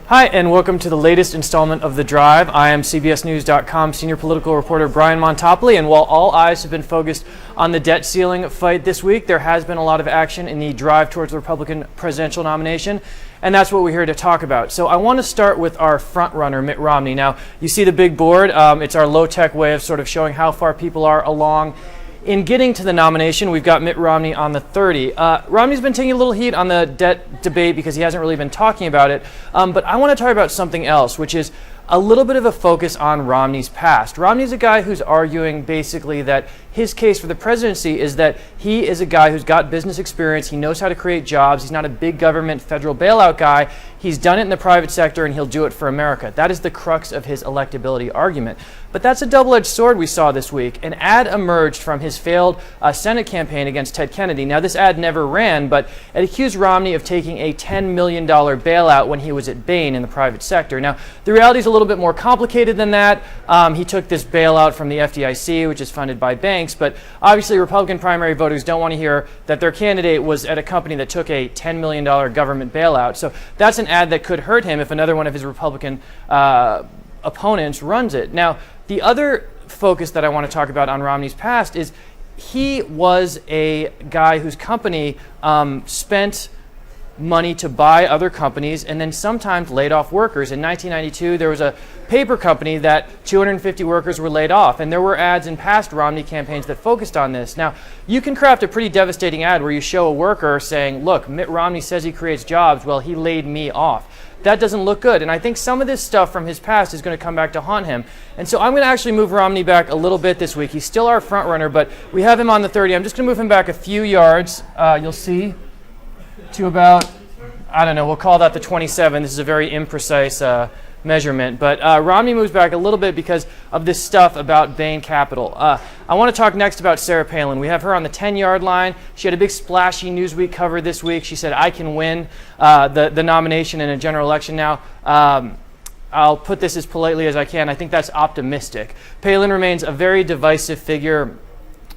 Hi, and welcome to the latest installment of The Drive. I am CBSNews.com senior political reporter Brian Montopoli, and while all eyes have been focused on the debt ceiling fight this week, there has been a lot of action in the drive towards the Republican presidential nomination, and that's what we're here to talk about. So I want to start with our frontrunner, Mitt Romney. Now, you see the big board. It's our low-tech way of sort of showing how far people are along in getting to the nomination. We've got Mitt Romney on the 30. Romney's been taking a little heat on the debt debate because he hasn't really been talking about it. But I want to talk about something else, which is a little bit of a focus on Romney's past. Romney's a guy who's arguing basically that his case for the presidency is that he is a guy who's got business experience. He knows how to create jobs. He's not a big government federal bailout guy. He's done it in the private sector, and he'll do it for America. That is the crux of his electability argument. But that's a double-edged sword we saw this week. An ad emerged from his failed Senate campaign against Ted Kennedy. Now, this ad never ran, but it accused Romney of taking a $10 million bailout when he was at Bain in the private sector. Now, the reality is a little bit more complicated than that. He took this bailout from the FDIC, which is funded by banks, but obviously Republican primary voters don't want to hear that their candidate was at a company that took a $10 million government bailout. So that's an ad that could hurt him if another one of his Republican opponents runs it. Now, the other focus that I want to talk about on Romney's past is he was a guy whose company spent money to buy other companies and then sometimes laid off workers. In 1992, there was a paper company that 250 workers were laid off, and there were ads in past Romney campaigns that focused on this. Now, you can craft a pretty devastating ad where you show a worker saying, look, Mitt Romney says he creates jobs, well, he laid me off. That doesn't look good, and I think some of this stuff from his past is going to come back to haunt him. And so I'm going to actually move Romney back a little bit this week. He's still our front runner, but we have him on the 30. I'm just going to move him back a few yards, you'll see, to about, I don't know, we'll call that the 27. This is a very imprecise measurement, but Romney moves back a little bit because of this stuff about Bain Capital. I want to talk next about Sarah Palin. We have her on the 10-yard line. She had a big splashy Newsweek cover this week. She said, I can win the nomination in a general election now. I'll put this as politely as I can. I think that's optimistic. Palin remains a very divisive figure.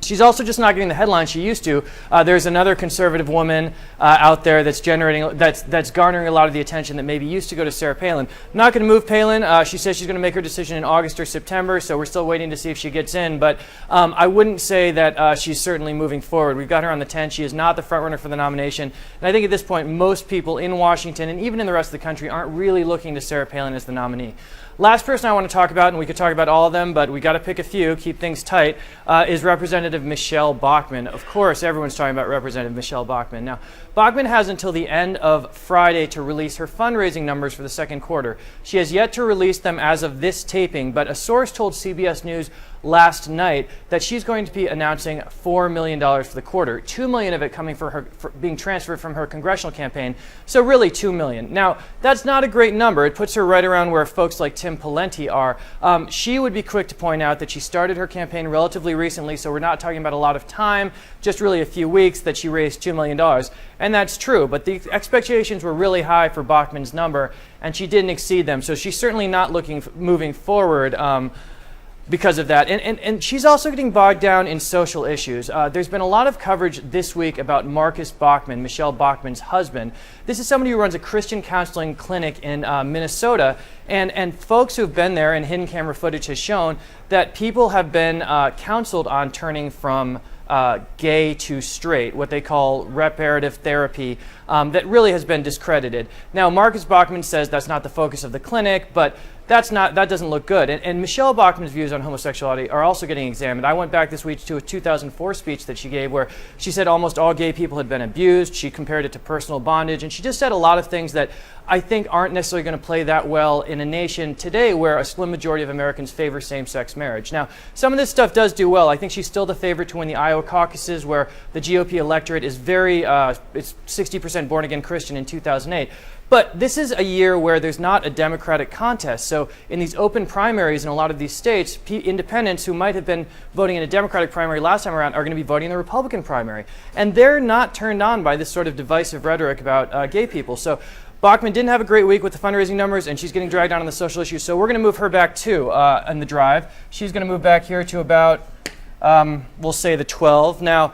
She's also just not getting the headlines she used to. There's another conservative woman out there that's garnering a lot of the attention that maybe used to go to Sarah Palin. Not going to move Palin. She says she's going to make her decision in August or September, so we're still waiting to see if she gets in. But I wouldn't say that she's certainly moving forward. We've got her on the 10. She is not the front runner for the nomination. And I think at this point, most people in Washington and even in the rest of the country aren't really looking to Sarah Palin as the nominee. Last person I want to talk about, and we could talk about all of them, but we got to pick a few, keep things tight, is Representative Michele Bachmann. Of course, everyone's talking about Representative Michele Bachmann. Now, Bachmann has until the end of Friday to release her fundraising numbers for the second quarter. She has yet to release them as of this taping, but a source told CBS News last night that she's going to be announcing $4 million for the quarter, $2 million of it coming for being transferred from her congressional campaign, so really $2 million. Now, that's not a great number. It puts her right around where folks like Tim Pawlenty are. She would be quick to point out that she started her campaign relatively recently, so we're not talking about a lot of time, just really a few weeks that she raised $2 million. And that's true, but the expectations were really high for Bachmann's number, and she didn't exceed them, so she's certainly not moving forward because of that. And she's also getting bogged down in social issues. There's been a lot of coverage this week about Marcus Bachmann, Michele Bachmann's husband. This is somebody who runs a Christian counseling clinic in Minnesota, and folks who've been there, and hidden camera footage has shown, that people have been counseled on turning from gay to straight, what they call reparative therapy, that really has been discredited. Now, Marcus Bachmann says that's not the focus of the clinic, but that doesn't look good. And Michele Bachmann's views on homosexuality are also getting examined. I went back this week to a 2004 speech that she gave where she said almost all gay people had been abused. She compared it to personal bondage, and she just said a lot of things that I think aren't necessarily going to play that well in a nation today where a slim majority of Americans favor same-sex marriage. Now, some of this stuff does do well. I think she's still the favorite to win the Iowa caucuses, where the GOP electorate is it's 60% born-again Christian in 2008. But this is a year where there's not a Democratic contest. So in these open primaries in a lot of these states, independents who might have been voting in a Democratic primary last time around are going to be voting in the Republican primary. And they're not turned on by this sort of divisive rhetoric about gay people. So Bachmann didn't have a great week with the fundraising numbers, and she's getting dragged down on the social issues. So we're going to move her back too in the drive. She's going to move back here to about, we'll say the 12. Now,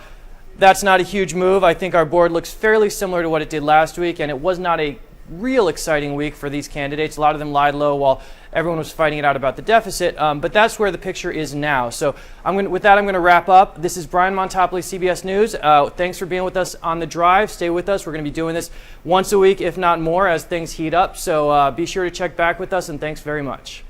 that's not a huge move. I think our board looks fairly similar to what it did last week, and it was not a real exciting week for these candidates. A lot of them lied low while everyone was fighting it out about the deficit, but that's where the picture is now. So with that, I'm going to wrap up. This is Brian Montopoli, CBS News. Thanks for being with us on the drive. Stay with us. We're going to be doing this once a week, if not more, as things heat up. So be sure to check back with us, and thanks very much.